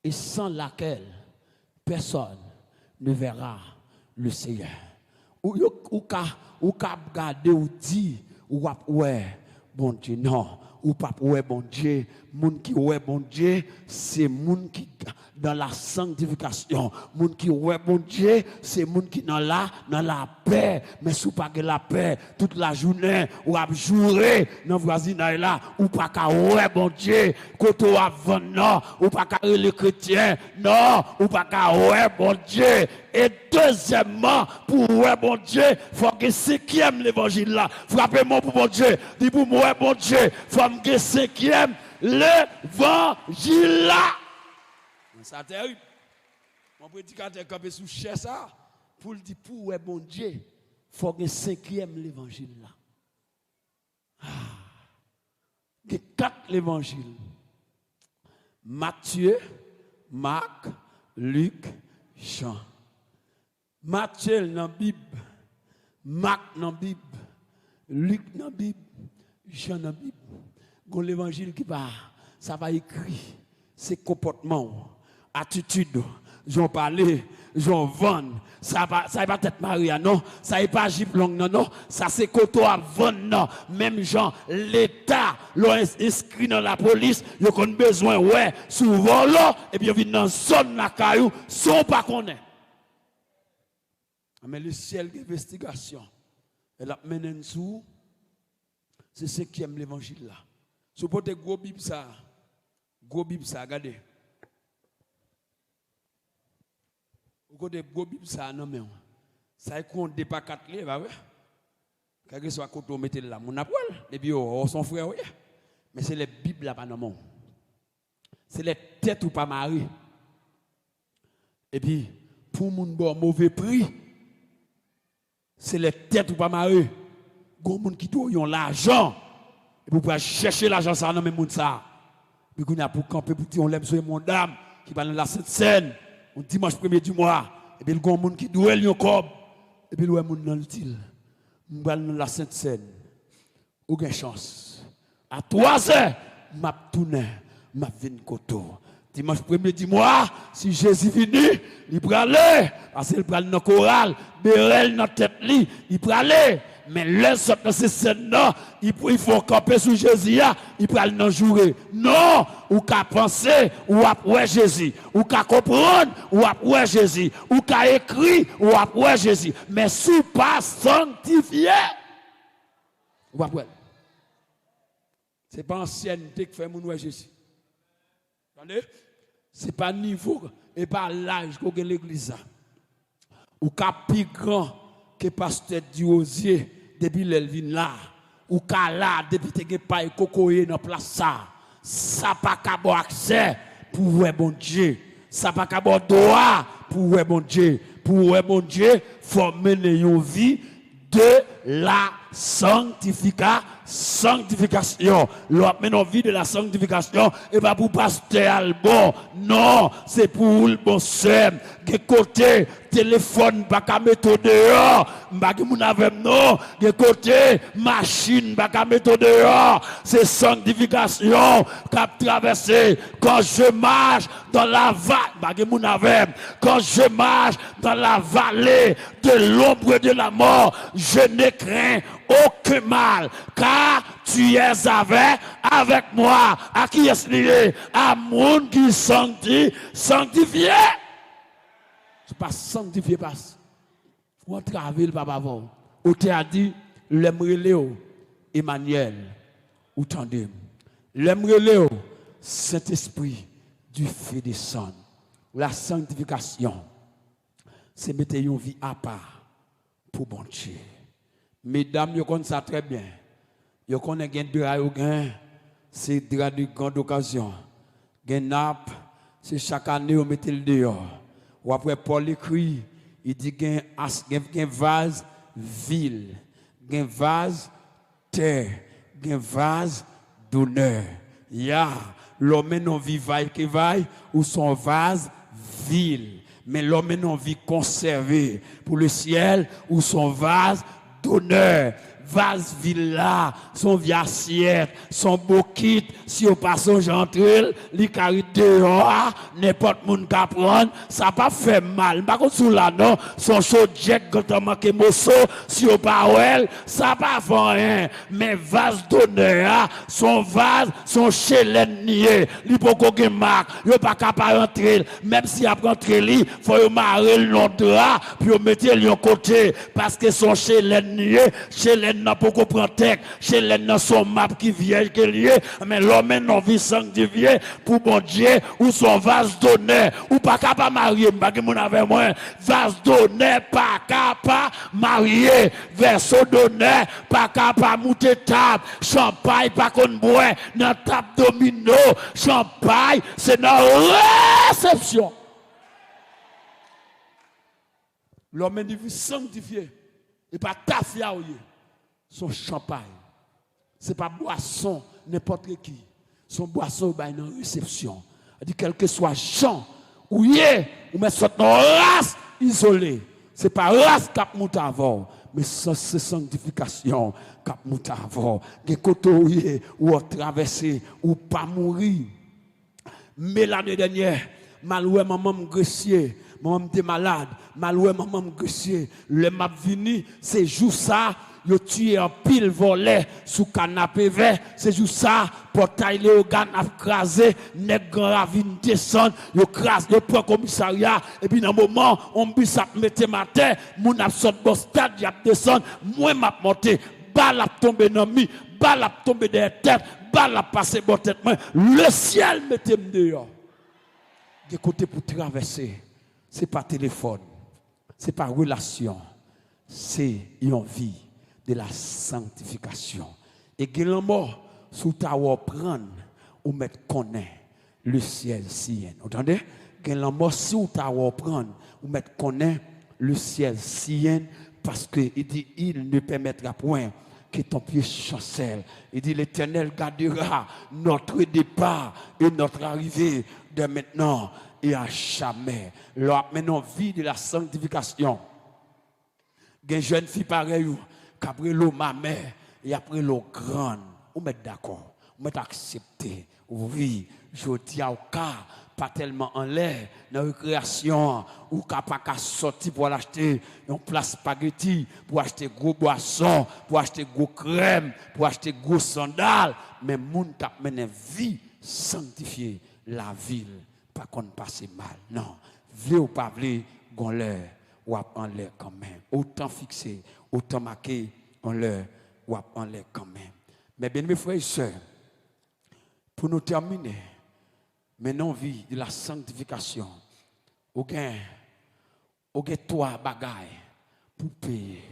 et sans laquelle personne ne verra le Seigneur. Ou ka garder ou dit ou ouais bon Dieu non ou pas ouais bon Dieu, moun qui ouais bon Dieu, c'est moun qui dans la sanctification, moun qui ouais bon Dieu, c'est moun qui dans la paix, mais sous pas que la paix toute la journée ou a jouer dans voisinage là ou pas ka ouais bon Dieu, côté avant non, ou pas ka les chrétiens, non, ou pas ka ouais bon Dieu. Et deuxièmement, pour ouais bon Dieu, faut que cinquième l'évangile là. Frappez-moi pour bon Dieu. Dis pour moi bon Dieu, faut que cinquième l'évangile là. Ça terrible. Mon prédicateur campé sous chaise ça pour le dire pour ouais bon Dieu, faut que cinquième l'évangile là. Il y a 4 l'évangile. Matthieu, Marc, Luc, Jean. Matthieu dans la Bible, Marc dans la Bible, Luc dans la Bible, Jean dans la Bible. Quand l'évangile qui va, ça va écrit, c'est comportement, attitude, j'en parler, j'en vendre, ça va être Maria, non, ça n'est pas Giplong, non, ça c'est Koto à vendre, non, même gens, l'État, l'ont inscrit dans la police, ils ont besoin, ouais, souvent là, et puis ils viennent dans la zone la caillou, sans pas connaître. Mais le ciel d'investigation, elle a mené sous, c'est ce qui aime l'évangile là. Si vous avez gros Bible ça, regardez. Vous avez gros Bible ça, non mais ça compte pas 4 livres, bah ouais. Quel que soit côté mettez là, mon apprend et puis son frère oui. Mais c'est les bibles là pas non mon. C'est les têtes ou pas mariées. Et puis pour moun bon mauvais prix, c'est les têtes ou pas mariées. Gon moun qui doit yon l'argent et pour pouvoir chercher l'argent ça non même moun ça. Puis qu'on a pour camper pour dire on l'aime sur mon dame qui va dans la Sainte Seine, on dimanche 1er du mois et puis le gon moun qui doit yon cob et puis le moun dans l'utile. M'bal dans la Sainte Seine. Aucune chance. À 3 heures, m'a tourné, m'a vinn koto. Dimanche 1er du mois, si Jésus venu, il peut aller parce qu'il peut aller dans chorale, berel dans tête li, il peut aller. Mais les autres dans ces scènes-là, il faut camper sur Jésus, il peut aller dans jouer. Non, ou qu'à penser, ou après Jésus, ou qu'à comprendre, ou après Jésus, ou qu'à écrire, ou après Jésus. Mais sous pas sanctifié. Ou après. Ce n'est pas ancienneté qui fait mon Jésus. Attendez? Ce n'est pas niveau et pas l'âge qu'on a l'église. Ou qu'à plus grand que pasteur Diosier depuis l'Elvin là. Ou qu'à là depuis que tu pas cocoyer dans place ça. Ça pas qu'à avoir accès pour ouais bon Dieu. Ça pas qu'à avoir droit pour ouais bon Dieu. Pour ouais bon Dieu, faut mener une vie de la sanctification. L'autre mène une vie de la sanctification et pas pour pasteur Albon. Non, c'est pour le bon sem. De côté téléphone pas qu'à mettre dehors, pas que mon avec non, de côté machine pas qu'à mettre dehors, c'est sanctification qu'a traversé quand je marche dans la vallée, pas que mon avec, quand je marche dans la vallée de l'ombre de la mort, je ne crains aucun mal, car tu es avec moi. À qui est lié? À mon qui sanctifié. C'est pas sanctifié passe. Ou travailler papa avant. Ou te a dit l'aimerait Léo Emmanuel ou tandem. L'aimerait Léo Saint-Esprit du feu descend. La sanctification c'est mettre une vie à part pour bon Dieu. Mesdames, vous connaissez ça très bien. Vous connaissez deux draps, c'est drap de grande occasion. Gen nap, c'est chaque année vous mettez le dehors. Ou après Paul écrit, il dit gen vase ville, gen vase terre, gen vase d'honneur. Ya, l'homme non vivaille qui vaille ou son vase ville. Mais l'homme non vie conservé pour le ciel ou son vase d'honneur. Vase villa, son vie assiette, son beau kit, si on passe au gentil, li carite dehors, n'importe monde qui prendre, ça pas fait mal. Par contre, sous la non, son chaud jet, quand on manque mosso, si on pas well, ça pas fait rien. Mais vase d'honneur, son vase, son chélène nié, li pour qu'on marque, yo pas capable rentrer, même si après rentrer li, faut yo marrer le long drap, puis yo mettre li en côté, parce que son chélène nié, chélène n'a pas comprendre tête, chez les dans son map qui vieille que lié, mais l'homme non vie sanctifié pour bon Dieu ou son vase d'honneur ou pas capable marier, pas que mon avec moi, vase d'honneur pas capable marier, verso d'honneur pas capable monter table, champagne pas qu'on boit dans table domino, champagne c'est dans réception. L'homme de vie sanctifié et pas tafia ou son champagne. Ce n'est pas boisson, n'importe qui. Son boisson, il y a une réception. Il dit, quel que soit Jean, ou met son race isolée. Ce n'est pas race qui a monté avant, mais c'est sanctification qui a monté avant. Des côtés ou traverser, ou pas mourir. Mais l'année dernière, maloué maman gressier, maman était malade, maloué maman gressier, le map vini, c'est jour ça. Yo tué en pile volet sous canapé vert, c'est juste ça, portail Léogane a crasé, nèg grand ravine descend, yo crase, yo prend commissariat, et puis dans un moment, on bis a mette matin, moun a sorti bon stade, y a descend, moi m'a monté, balle a tombé dans mi, balle a tombé dans la tête, balle a passé bon tête, le ciel mette dehors. De côté pour traverser, c'est pas téléphone, c'est pas relation, c'est une vie de la sanctification. Et que l'on mort sous ta prendre ou mettre connaît le ciel sien. Vous entendez? Que l'on mort sous ta prendre ou mettre connaît le ciel sien parce que il dit il ne permettra point que ton pied chancelle. Il dit l'Éternel gardera notre départ et notre arrivée de maintenant et à jamais. Maintenant, vie de la sanctification. Il y a une jeune fille pareille, qu'après l'eau ma mère et après l'eau grande. Vous mettez d'accord, vous mettez accepté. Oui, je dis au cas, pas tellement en l'air, dans la récréation, ou pas qu'à sortir pour acheter une place spaghetti, pour acheter gros boissons, pour acheter gros crème, pour acheter gros sandales. Mais moun qui mène vie sanctifiée, la ville, pas qu'on passe mal. Non, vle ou pas vle, gon l'air, ou en l'air quand même. Autant fixé, autant marqué en l'air, ou en l'air quand même. Mais bien mes frères et sœurs, pour nous terminer, maintenant vie de la sanctification, ou gain trois bagailles pour payer.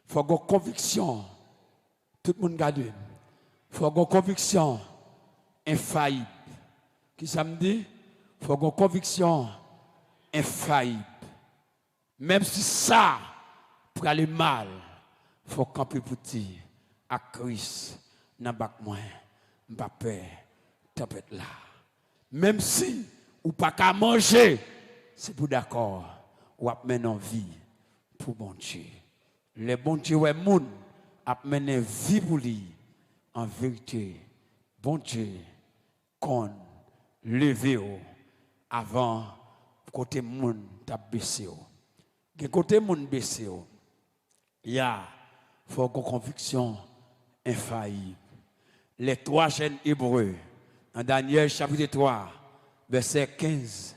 Il faut avoir conviction, tout le monde garde. Il faut avoir conviction infaillible. Qui ça me dit? Il faut avoir conviction infaillible. Même si ça, pour aller mal, il faut camper pour dire à Christ, n'a pas moins, pas peur, tempête là. Même si ou pas qu'à manger, c'est pour d'accord, ou à mener en vie pour bon Dieu. Les bon Dieu ouais moun à mener vie pour lui en vérité. Bon Dieu qu'on levé avant côté moun t'a baissé. Que côté moun baissé. Il y a faut qu'on conviction infaillible. Les trois jeunes hébreux, en Daniel chapitre 3, verset 15,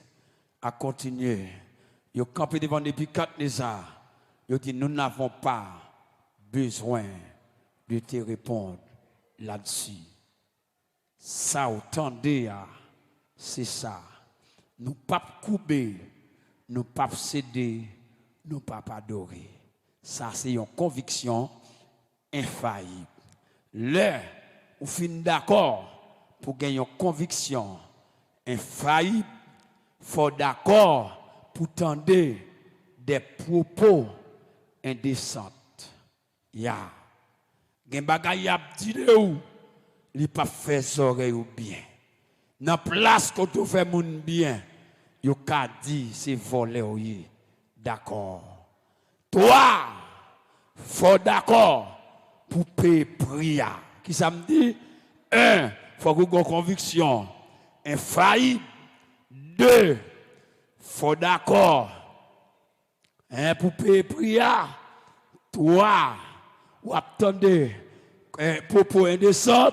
à continuer. Ils ont campé devant Nebuchadnezzar. Ils ont dit, nous n'avons pas besoin de te répondre là-dessus. Ça, autant c'est ça. Nous ne pas couper, nous ne pas céder, nous ne pas adorer. Ça, c'est une conviction infaillible. Là, vous finissez d'accord pour gagner une conviction infaillible, il faut d'accord pour tendre des propos indécents. Ya, gen bagay y a dit de ou, li pas fait oreille ou bien. Dans place qu'on te fait moun bien, yo ka dit c'est volé ou yé. D'accord. Toi, faut d'accord pour payer prière. Qui ça me dit? Un, faut que vous conviction infaillible. Deux, faut d'accord pour payer prière. Trois, ou attendez propos indécents.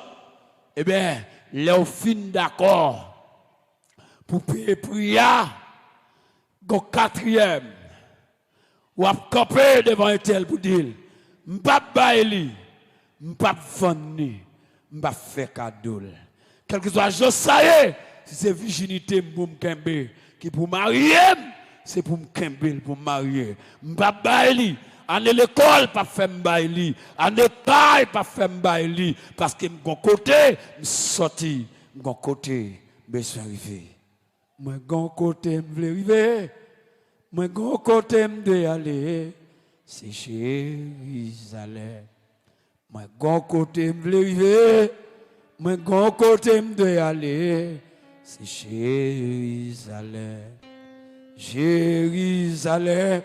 Eh bien, les fin d'accord pour payer prière. Go quatrième, ou ap camper devant un tel pour dire, m'pa baili, m'pa vendre, m'pa faire cadeau. Quel que soit je sais, si c'est virginité pour m'kembe, qui pour marier, c'est pour m'kembe pour marier. M'pa baili, en l'école pas faire m'baili, en état pas faire m'baili parce que mon côté sorti, mon côté besoin arriver. Moi gon côté m'vle arriver. Moi gon côté m'de aller, c'est Jérusalem. Moi gon côté m'vle arriver. Moi gon côté m'de aller, c'est Jérusalem. Jérusalem.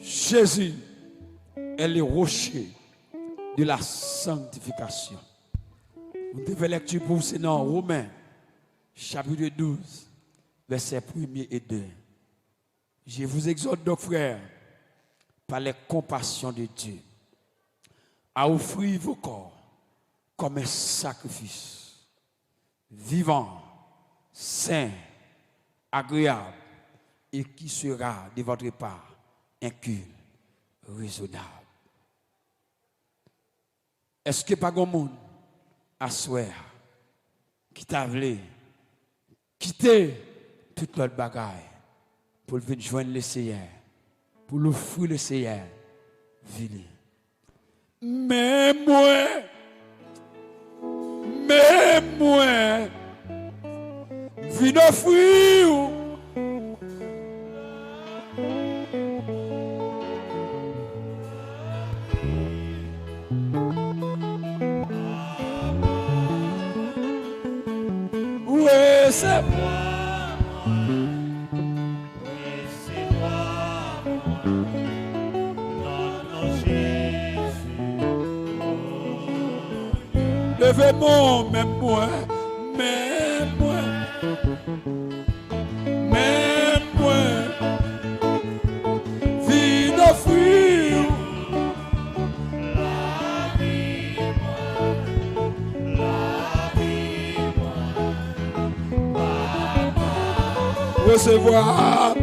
Jésus est le rocher de la sanctification. Vous devez lecture pour c'est dans Romains, chapitre 12, versets 1 et 2. Je vous exhorte donc, frères, par les compassions de Dieu, à offrir vos corps comme un sacrifice vivant, saint, agréable et qui sera de votre part inculte, raisonnable. Est-ce que pas grand monde à souhait qui t'a voulu quitter toute l'autre bagaille pour venir joindre le Seigneur, pour l'offrir le Seigneur, venez. Mais moi, viens offrir. Oui, c'est moi. Levez-moi, même moi, viens offrir. Recevoir.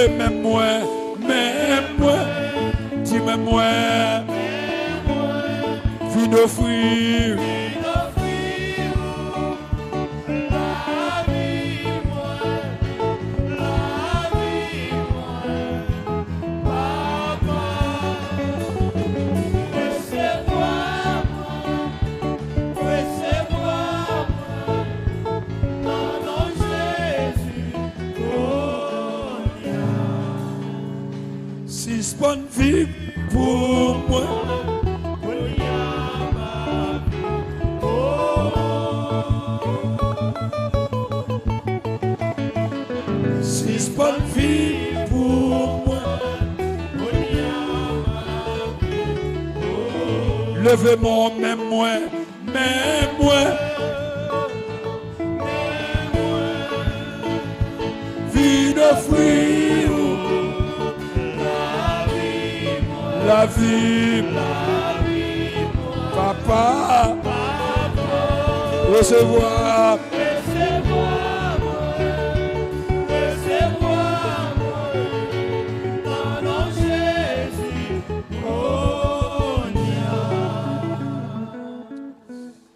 Même moi, dis-moi moi, viens offrir. Bonne vie pour moi. Si bonne vie pour moi. Levez-moi, même moi. Viens offrir. La vie, papa, recevoir.